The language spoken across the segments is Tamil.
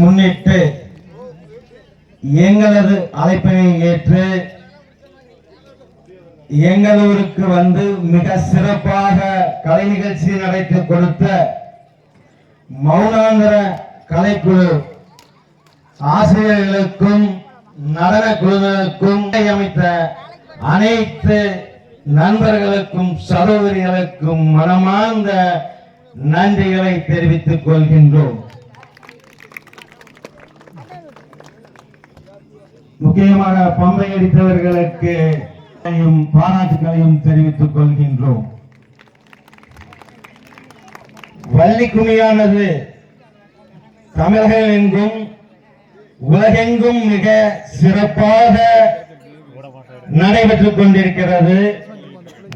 முன்னிட்டு எங்களது அழைப்பினை ஏற்று எங்களூருக்கு வந்து மிக சிறப்பாக கலை நிகழ்ச்சி நடத்தி கொடுத்த மௌனாந்திர கலைக்குழு ஆசிரியர்களுக்கும் நடன குழுவினருக்கும் அமைத்த அனைத்து நண்பர்களுக்கும் சகோதரிகளுக்கும் மனமார்ந்த நன்றிகளை தெரிவித்துக் கொள்கின்றோம். முக்கியமாக பம்பை அடித்தவர்களுக்கு பாராட்டுகளையும் தெரிவித்துக் கொள்கின்றோம். வள்ளிக்குமியானது தமிழகம் எங்கும் உலகெங்கும் மிக சிறப்பாக நடைபெற்றுக் கொண்டிருக்கிறது,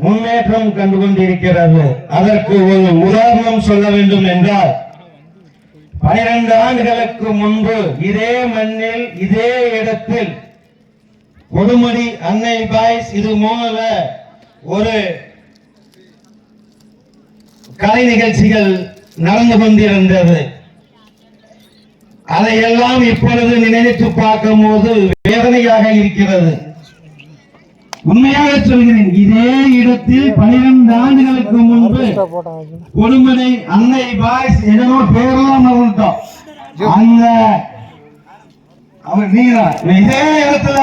முன்னேற்றம் கண்டு கொண்டிருக்கிறது. அதற்கு ஒரு உதாரணம் சொல்ல வேண்டும் என்றால் 12 ஆண்டுகளுக்கு முன்பு இதே மண்ணில் இதே இடத்தில் கொடுமுடி அன்னை பாய்ஸ் இது போல ஒரு கலை நிகழ்ச்சிகள் நடந்து கொண்டிருந்தது. அதையெல்லாம் இப்பொழுது நினைத்து பார்க்கும் போது வேதனையாக இருக்கிறது. உண்மையாக சொல்கிறேன், இதே இடத்தில் 12 ஆண்டுகளுக்கு முன்பு கொடுமுடி அன்னை பாய்ஸ் என்னமோ பேரெல்லாம் மறந்துட்டோம், அந்த அவர் நீங்க இதே இடத்துல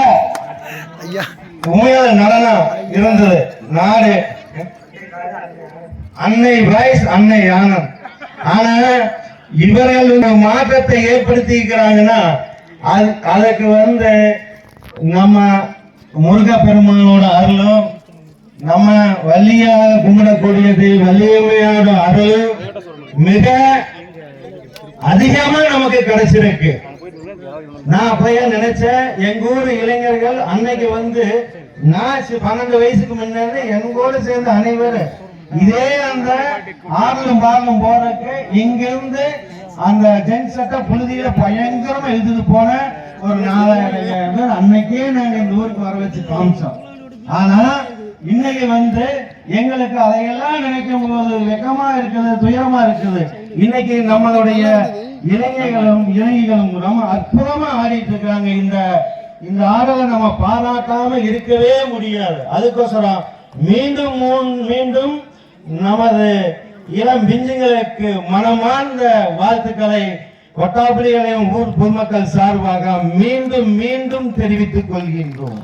உண்மையான நடனம் இருந்தது. நாடு அன்னை பாய்ஸ் அன்னை ஆனம். ஆனா இவர்கள் மாற்றத்தை ஏற்படுத்தி இருக்கிறாங்கன்னா அதுக்கு நம்ம முருக பெருமானோட அருளும் நம்ம வள்ளியாக கும்பிடக்கூடியது வள்ளியம்மையோட அருள் மிக அதிகமா நமக்கு கிடைச்சிருக்கு. நான் அப்பயே நினைச்சேன், எங்க ஊர் இளைஞர்கள் அன்னைக்கு நான் 12 வயசுக்கு முன்னாடி எங்கூட சேர்ந்த அனைவரும் இதே அந்த ஆடலும் பாடலும் போறதுக்கு இங்கிருந்து அந்த ஜென் சட்ட புழுதியில பயங்கரமா எழுதிட்டு போன ஒரு 4000 பேர் அன்னைக்கே நாங்க இந்த ஊருக்கு வர வச்சு காமிச்சோம். ஆனா இன்னைக்கு எங்களுக்கு அதையெல்லாம் நினைக்கும் போது வெக்கமா இருக்குது, துயரமா இருக்குது. இன்னைக்கு நம்மளுடைய இளைஞர்களும் ரொம்ப அற்புதமா ஆடிட்டு இருக்காங்க. இந்த ஆடலை நம்ம பாராட்டாம இருக்கவே முடியாது. அதுக்கோசரம் மீண்டும் நமது இளம் பிஞ்சுங்களுக்கு மனமார்ந்த வாழ்த்துக்களை கொட்டாப்பிடிகளையும் ஊர் பொதுமக்கள் சார்பாக மீண்டும் தெரிவித்துக் கொள்கின்றோம்.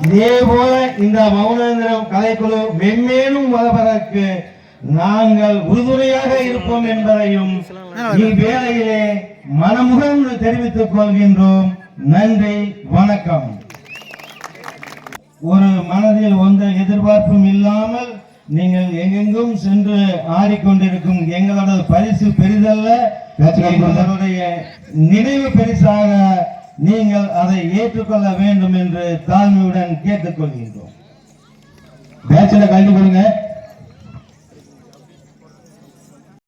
இதே போல இந்த மௌனேந்திரம் கலைக்குழு மென்மேலும் வளர்வதற்கு நாங்கள் உறுதுணையாக இருப்போம் என்பதையும் இவ்வேளையிலே மனமுகந்து தெரிவித்துக் கொள்கின்றோம். நன்றி, வணக்கம். ஒரு மனதில் எந்த எதிர்பார்ப்பும் இல்லாமல் நீங்கள் எங்கெங்கும் சென்று ஆடிக்கொண்டிருக்கும் எங்களோட பரிசு பெரிதல்ல, எங்களுடைய நினைவு பரிசாக நீங்கள் அதை ஏற்றுக்கொள்ள வேண்டும் என்று தாழ்மையுடன் கேட்டுக்கொள்கின்றோம். பேச்சில கல்வி கொடுங்க.